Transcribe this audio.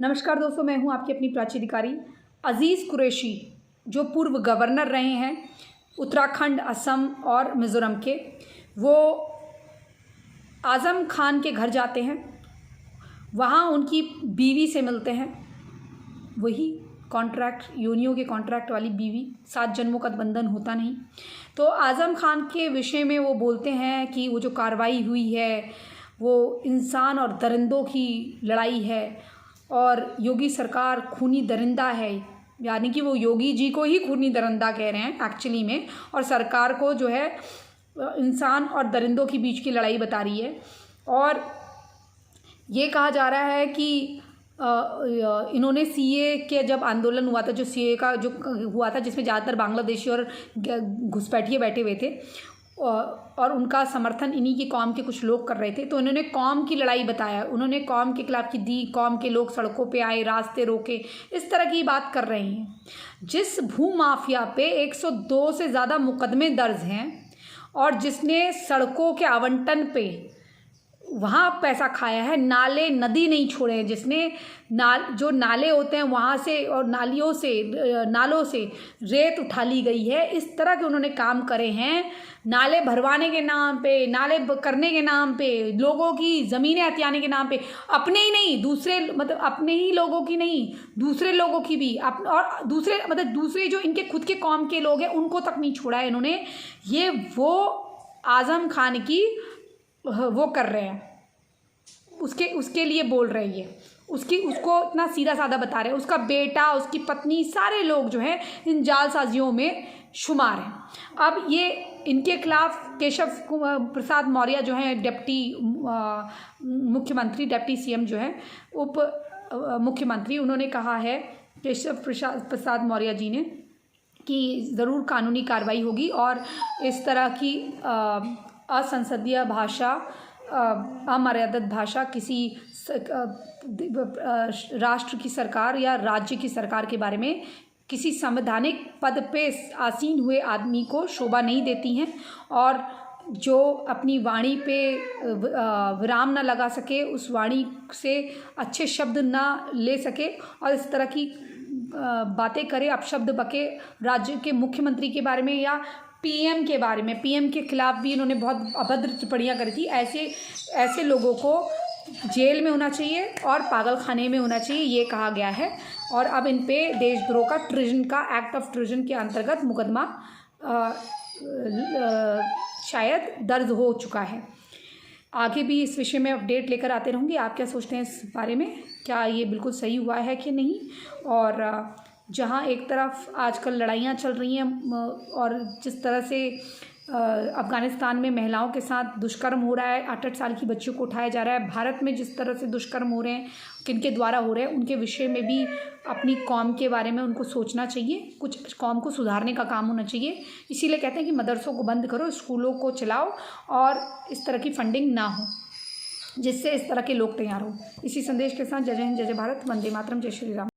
नमस्कार दोस्तों, मैं हूं आपकी अपनी प्राची अधिकारी अजीज़ कुरैशी, जो पूर्व गवर्नर रहे हैं उत्तराखंड, असम और मिज़ोरम के। वो आज़म खान के घर जाते हैं, वहां उनकी बीवी से मिलते हैं, वही कॉन्ट्रैक्ट योनियों के कॉन्ट्रैक्ट वाली बीवी, 7 जन्मों का बंधन होता नहीं। तो आज़म खान के विषय में वो बोलते हैं कि वो जो कार्रवाई हुई है वो इंसान और दरिंदों की लड़ाई है और योगी सरकार खूनी दरिंदा है, यानी कि वो योगी जी को ही खूनी दरिंदा कह रहे हैं एक्चुअली में, और सरकार को जो है इंसान और दरिंदों के बीच की लड़ाई बता रही है। और ये कहा जा रहा है कि इन्होंने सीए के जब आंदोलन हुआ था, जो सीए का जो हुआ था जिसमें ज़्यादातर बांग्लादेशी और घुसपैठिए बैठे हुए थे और उनका समर्थन इन्हीं की कौम के कुछ लोग कर रहे थे, तो इन्होंने कौम की लड़ाई बताया, उन्होंने कौम के खिलाफ की दी, कौम के लोग सड़कों पे आए, रास्ते रोके, इस तरह की बात कर रहे हैं। जिस भू माफिया पे 102 से ज़्यादा मुकदमे दर्ज हैं और जिसने सड़कों के आवंटन पे वहाँ पैसा खाया है, नाले नदी नहीं छोड़े हैं, जिसने जो नाले होते हैं वहाँ से और नालों से रेत उठा ली गई है, इस तरह के उन्होंने काम करे हैं। नाले भरवाने के नाम पे, नाले करने के नाम पे, लोगों की ज़मीनें हथियाने के नाम पे, अपने ही नहीं दूसरे, मतलब अपने ही लोगों की नहीं, दूसरे लोगों की भी, और दूसरे जो इनके खुद के कौम के लोग हैं उनको तक नहीं छोड़ा है इन्होंने। ये वो आज़म खान की वो कर रहे हैं, उसके लिए बोल रहे हैं, ये उसको इतना सीधा साधा बता रहे हैं। उसका बेटा, उसकी पत्नी, सारे लोग जो हैं इन जालसाजियों में शुमार हैं। अब ये इनके खिलाफ केशव प्रसाद मौर्य जो हैं डिप्टी मुख्यमंत्री, डिप्टी सीएम जो हैं, उप मुख्यमंत्री, उन्होंने कहा है केशव प्रसाद मौर्य जी ने कि ज़रूर कानूनी कार्रवाई होगी और इस तरह की असंसदीय भाषा, अमर्यादित भाषा किसी राष्ट्र की सरकार या राज्य की सरकार के बारे में किसी संवैधानिक पद पे आसीन हुए आदमी को शोभा नहीं देती हैं, और जो अपनी वाणी पे विराम ना लगा सके, उस वाणी से अच्छे शब्द ना ले सके और इस तरह की बातें करे, अपशब्द बके राज्य के मुख्यमंत्री के बारे में या पीएम के बारे में। पीएम के खिलाफ भी इन्होंने बहुत अभद्र टिप्पणियां करी थी। ऐसे लोगों को जेल में होना चाहिए और पागल खाने में होना चाहिए, ये कहा गया है। और अब इन पे देशद्रोह का एक्ट ऑफ ट्रिजन के अंतर्गत मुकदमा शायद दर्ज हो चुका है। आगे भी इस विषय में अपडेट लेकर आते रहूँगी। आप क्या सोचते हैं इस बारे में, क्या ये बिल्कुल सही हुआ है कि नहीं? और जहाँ एक तरफ आजकल लड़ाइयाँ चल रही हैं और जिस तरह से अफ़गानिस्तान में महिलाओं के साथ दुष्कर्म हो रहा है, 8-8 साल की बच्चियों को उठाया जा रहा है, भारत में जिस तरह से दुष्कर्म हो रहे हैं, किनके द्वारा हो रहे हैं, उनके विषय में भी अपनी कौम के बारे में उनको सोचना चाहिए, कुछ कौम को सुधारने का काम होना चाहिए। इसीलिए कहते हैं कि मदरसों को बंद करो, स्कूलों को चलाओ और इस तरह की फंडिंग ना हो जिससे इस तरह के लोग तैयार हो। इसी संदेश के साथ जय हिंद, जय भारत, वंदे मातरम, जय श्री राम।